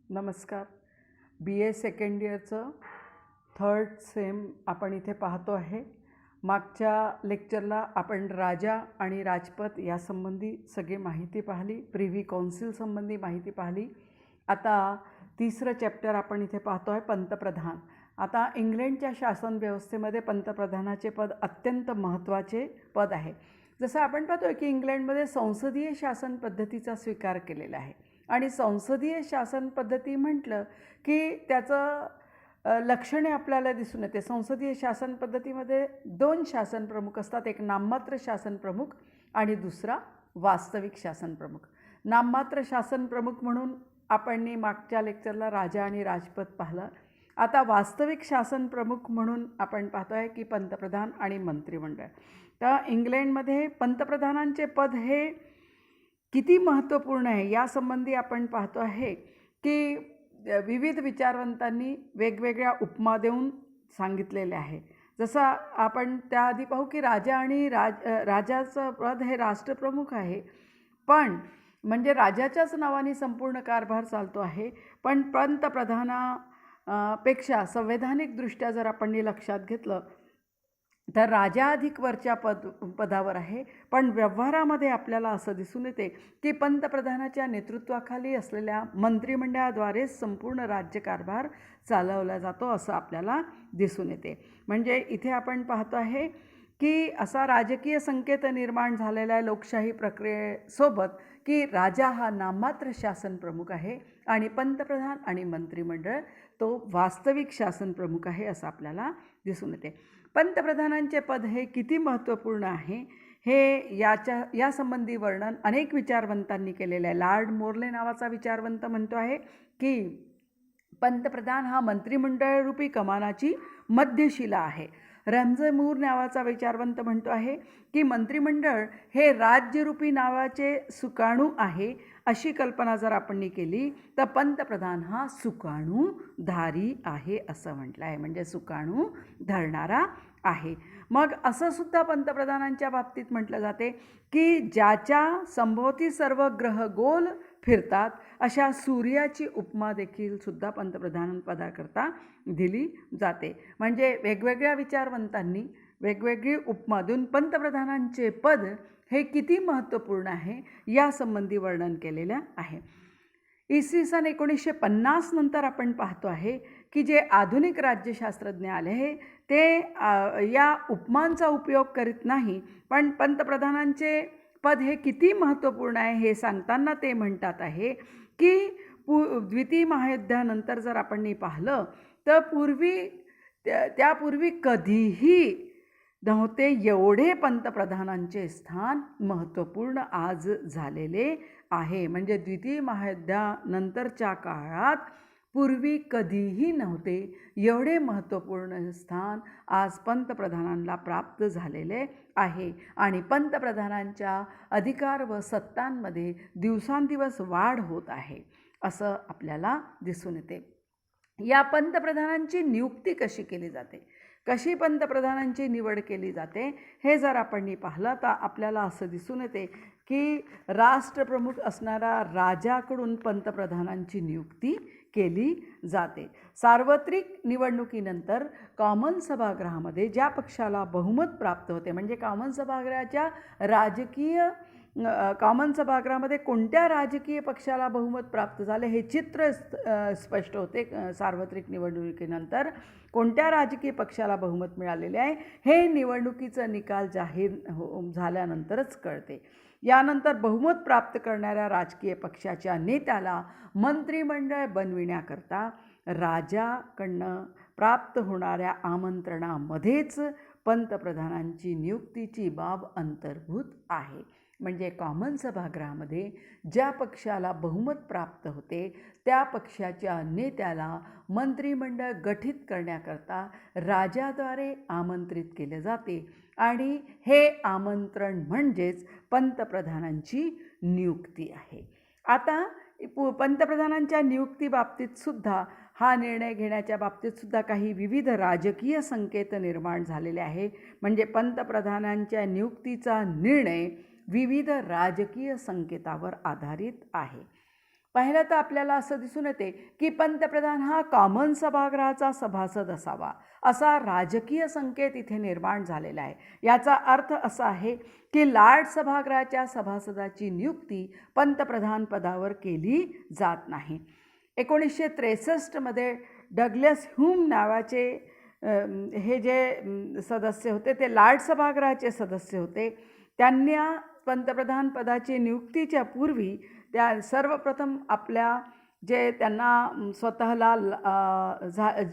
नमस्कार. BA second इयरचं third same आपण इथे पाहतो आहे. मागच्या लेक्चरला आपण राजा आणि राजपत यासंबंधी सगळी माहिती पाहिली, प्रिव्ही काउन्सिल संबंधी माहिती पाहिली. आता तिसरं चॅप्टर आपण इथे पाहतो आहे, पंतप्रधान. आता इंग्लंडच्या शासन व्यवस्थेमध्ये पंतप्रधानाचे पद अत्यंत महत्त्वाचे पद आहे. जसं आपण पाहतो की इंग्लंडमध्ये संसदीय शासन पद्धतीचा स्वीकार केलेला आहे आणि संसदीय शासन पद्धती म्हटलं की त्याचं लक्षणे आपल्याला दिसून येते. संसदीय शासन पद्धतीमध्ये 2 शासन प्रमुख असतात, एक नाममात्र शासन प्रमुख आणि दुसरा वास्तविक शासन प्रमुख. नाममात्र शासन प्रमुख म्हणून आपण मागच्या लेक्चरला राजा आणि राजपत पाहिलं. आता वास्तविक शासन प्रमुख म्हणून आपण पाहतो आहे की पंतप्रधान आणि मंत्रिमंडळ. तर इंग्लंडमध्ये पंतप्रधानांचे पद हे किती महत्त्वपूर्ण आहे यासंबंधी आपण पाहतो आहे की विविध विचारवंतांनी वेगवेगळ्या उपमा देऊन सांगितलेले आहे. जसं आपण त्याआधी पाहू की राजा आणि राजाचं पद हे राष्ट्रप्रमुख आहे, पण म्हणजे राजाच्याच नावाने संपूर्ण कारभार चालतो आहे. पण पंतप्रधानापेक्षा संवैधानिकदृष्ट्या जर आपण लक्षात घेतलं तर राजा अधिक वरच्या पदावर आहे. पण व्यवहारामध्ये आपल्याला असं दिसून येते की पंतप्रधानाच्या नेतृत्वाखाली असलेल्या मंत्रिमंडळाद्वारेच संपूर्ण राज्यकारभार चालवला जातो असं आपल्याला दिसून येते. म्हणजे इथे आपण पाहतो आहे की असा राजकीय संकेत निर्माण झालेला आहे लोकशाही प्रक्रियेसोबत की राजा हा नाममात्र शासन प्रमुख आहे आणि पंतप्रधान आणि मंत्रिमंडळ तो वास्तविक शासन प्रमुख आहे असं आपल्याला दिसून येते. पंतप्रधानांचे पद हे किती महत्त्वपूर्ण आहे हे यासंबंधी वर्णन अनेक विचारवंतांनी केलेलं आहे. लॉर्ड मोर्ले नावाचा विचारवंत म्हणतो आहे की पंतप्रधान हा मंत्रिमंडळरूपी कमानाची मध्यशिला आहे. रॅम्झे मूर नावाचा विचारवंत म्हणतो आहे की मंत्रिमंडळ हे राज्यरूपी नावाचे सुकाणू आहे. अशी कल्पना जर आपण केली तर पंतप्रधान हा सुकाणूधारी आहे असं म्हटलं आहे, म्हणजे सुकाणू धरणारा आहे. मग असं सुद्धा पंतप्रधानांच्या बाबतीत म्हटलं जाते की ज्याच्या संभोवती सर्व ग्रह गोल फिरतात अशा सूर्याची उपमा देखील सुद्धा पंतप्रधानपदाकरता दिली जाते. म्हणजे वेगवेगळ्या विचारवंतांनी वेगवेगळी उपमा देऊन पंतप्रधानांचे पद हे किती महत्त्वपूर्ण आहे यासंबंधी वर्णन केलेलं आहे. इसवी सन 1950 नंतर आपण पाहतो आहे की जे आधुनिक राज्यशास्त्रज्ञ आले आहे ते या उपमांचा उपयोग करीत नाही, पण पंतप्रधानांचे पद हे किती महत्त्वपूर्ण आहे हे सांगताना ते म्हणतात आहे की द्वितीय महायुद्धानंतर जर आपण पाहिलं तर त्यापूर्वी कधीही नव्हते एवढे पंतप्रधानांचे स्थान महत्त्वपूर्ण आज झालेले आहे. म्हणजे द्वितीय महायुद्धानंतरच्या काळात पूर्वी कधीही नव्हते एवढे महत्त्वपूर्ण स्थान आज पंतप्रधानांना प्राप्त झालेले आहे आणि पंतप्रधानांच्या अधिकार व सत्तांमध्ये दिवसांदिवस वाढ होत आहे असं आपल्याला दिसून येते. या पंतप्रधानांची नियुक्ती कशी केली जाते, कशी पंतप्रधानांची निवड केली जाते हे जर आपण पाहिलं तर आपल्याला असं दिसून येते की राष्ट्रप्रमुख असणारा राजाकडून पंतप्रधानांची नियुक्ती केली जाते. सार्वत्रिक निवडणुकीनंतर कॉमन सभागृहामध्ये ज्या पक्षाला बहुमत प्राप्त होते, म्हणजे कॉमन सभागृहामध्ये कोणत्या राजकीय पक्षाला बहुमत प्राप्त झाले हे चित्र स्पष्ट होते. सार्वत्रिक निवडणुकीनंतर कोणत्या राजकीय पक्षाला बहुमत मिळालेले आहे हे निवडणुकीचा निकाल जाहीर झाल्यानंतरच कळते. यानंतर बहुमत प्राप्त करणाऱ्या राजकीय पक्षाच्या नेत्याला मंत्रिमंडळ बनविण्याकरता राजाकडनं प्राप्त होणाऱ्या आमंत्रणामध्येच पंतप्रधानांची नियुक्तीची बाब अंतर्भूत आहे. म्हणजे कॉमन सभागृहामध्ये ज्या पक्षाला बहुमत प्राप्त होते त्या पक्षाच्या नेत्याला मंत्रिमंडळ गठीत करण्याकरता राजाद्वारे आमंत्रित केले जाते आणि हे आमंत्रण म्हणजेच पंतप्रधानांची नियुक्ती आहे. आता पंतप्रधानांच्या नियुक्तीबाबतीत सुद्धा हा निर्णय घेण्याच्या बाबतीत सुद्धा काही विविध राजकीय संकेत निर्माण झालेले आहे. म्हणजे पंतप्रधानांच्या नियुक्तीचा निर्णय विविध राजकीय संकेतावर आधारित आहे. पहिलं तर आपल्याला असं दिसून येते की पंतप्रधान हा कॉमन सभागृहाचा सभासद असावा असा राजकीय संकेत इथे निर्माण झालेला आहे. याचा अर्थ असा आहे की लार्ड सभागृहाच्या सभासदाची नियुक्ती पंतप्रधान पदावर केली जात नाही. 1963 डग्लस ह्यूम नावाचे हे जे सदस्य होते ते लार्ड सभागृहाचे सदस्य होते. त्यांना पंतप्रधान पदाची नियुक्तीच्या पूर्वी त्या सर्वप्रथम आपल्या जे त्यांना स्वतःला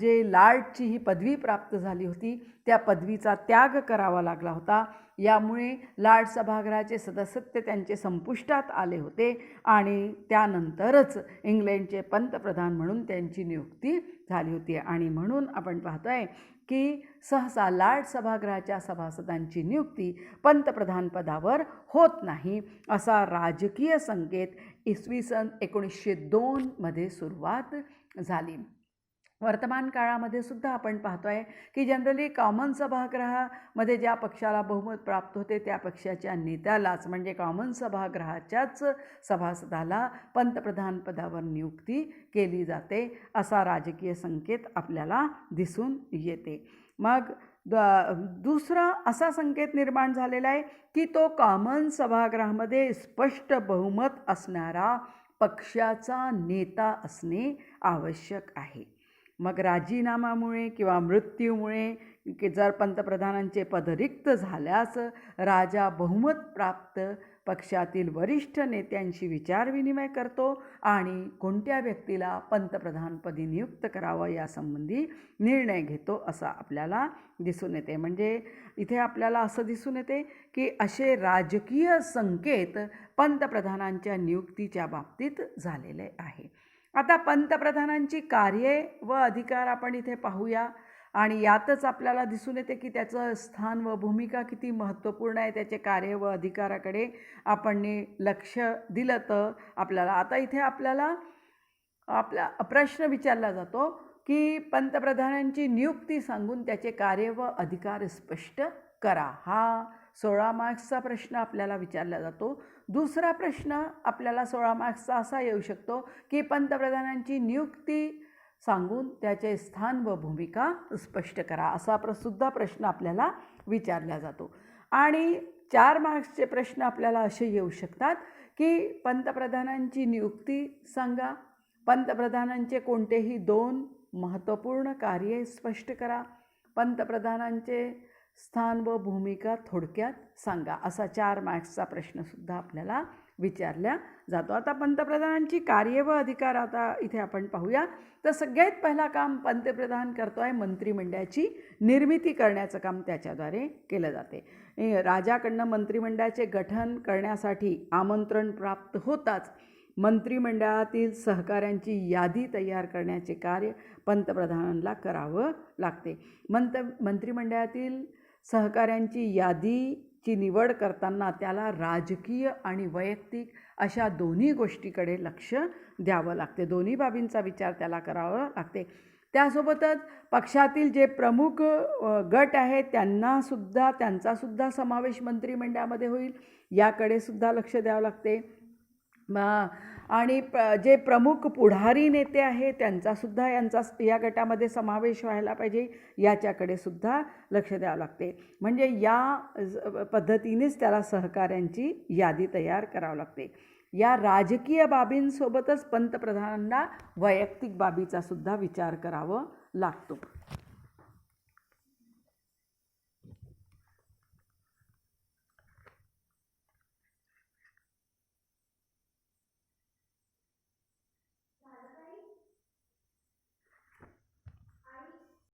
जे लार्डची ही पदवी प्राप्त झाली होती त्या पदवीचा त्याग करावा लागला होता. यामुळे लार्ड सभागृहाचे सदस्यत्व त्यांचे संपुष्टात आले होते आणि त्यानंतरच इंग्लंडचे पंतप्रधान म्हणून त्यांची नियुक्ती झाली होती. आणि म्हणून आपण पाहतोय की सहसा लार्ड सभागृहाच्या सभासदांची नियुक्ती पंतप्रधान पदावर होत नाही असा राजकीय संकेत इसवी सन 1902 सुरुवात झाली. वर्तमान काळामध्ये सुद्धा आपण पाहतोय की जनरली कॉमन सभागृहामध्ये ज्या पक्षाला बहुमत प्राप्त होते त्या पक्षाच्या नेत्यालाच म्हणजे कॉमन सभागृहाच्याच सभासदाला पंतप्रधान पदावर नियुक्ती केली जाते असा राजकीय संकेत आपल्याला दिसून येते. मग दुसरा असा संकेत निर्माण झालेला आहे की तो कॉमन सभागृहामध्ये स्पष्ट बहुमत असणारा पक्षाचा नेता असणे आवश्यक आहे. मग राजीनामामुळे किंवा मृत्यूमुळे की जर पंतप्रधानांचे पद रिक्त झाल्यास राजा बहुमत प्राप्त पक्षातील वरिष्ठ नेत्यांशी विचारविनिमय करतो आणि कोणत्या व्यक्तीला पंतप्रधानपदी नियुक्त करावं यासंबंधी निर्णय घेतो असं आपल्याला दिसून येते. म्हणजे इथे आपल्याला असं दिसून येते की असे राजकीय संकेत पंतप्रधानांच्या नियुक्तीच्या बाबतीत झालेले आहे. आता पंतप्रधानांची कार्ये व अधिकार आपण इथे पाहूया आणि यातच आपल्याला दिसून येते की त्याचं स्थान व भूमिका किती महत्त्वपूर्ण आहे. त्याचे कार्य व अधिकाराकडे आपण लक्ष दिलं तर आपल्याला आता इथे आपल्याला आपला प्रश्न विचारला जातो की पंतप्रधानांची नियुक्ती सांगून त्याचे कार्य व अधिकार स्पष्ट करा. हा 16 मार्क्सचा प्रश्न आपल्याला विचारला जातो. दुसरा प्रश्न आपल्याला 16 मार्क्सचा असा येऊ शकतो की पंतप्रधानांची नियुक्ती सांगून त्याचे स्थान व भूमिका स्पष्ट करा असा सुद्धा प्रश्न आपल्याला विचारला जातो. आणि 4 मार्क्सचे प्रश्न आपल्याला असे येऊ शकतात की पंतप्रधानांची नियुक्ती सांगा, पंतप्रधानांचे कोणतेही 2 महत्त्वपूर्ण कार्ये स्पष्ट करा, पंतप्रधानांचे स्थान व भूमिका थोडक्यात सांगा असा 4 मार्क्सचा प्रश्नसुद्धा आपल्याला विचारला जातो. आता पंतप्रधानांची कार्य व अधिकार आता इथे आपण पाहूया. तर सगळ्यात पहिला काम पंतप्रधान करतो आहे मंत्रिमंडळाची निर्मिती करण्याचं काम त्याच्याद्वारे केलं जाते. राजाकडनं मंत्रिमंडळाचे गठन करण्यासाठी आमंत्रण प्राप्त होताच मंत्रिमंडळातील सहकाऱ्यांची यादी तयार करण्याचे कार्य पंतप्रधानांना करावं लागते. मंत्रिमंडळातील सहकाऱ्यांची यादीची निवड करताना त्याला राजकीय आणि वैयक्तिक अशा दोन्ही गोष्टीकडे लक्ष द्यावं लागते. दोन्ही बाबींचा विचार त्याला करावा लागते. त्यासोबतच पक्षातील जे प्रमुख गट आहेत त्यांचासुद्धा समावेश मंत्रिमंडळामध्ये होईल याकडे सुद्धा लक्ष द्यावं लागते. आणि जे प्रमुख पुढारी नेते आहेत त्यांचासुद्धा या गटामध्ये समावेश व्हायला पाहिजे याच्याकडे सुद्धा लक्ष द्यावं लागते. म्हणजे या पद्धतीनेच त्याला सहकाऱ्यांची यादी तयार करावी लागते. या राजकीय बाबींसोबतच पंतप्रधानांना वैयक्तिक बाबीचा सुद्धा विचार करावा लागतो.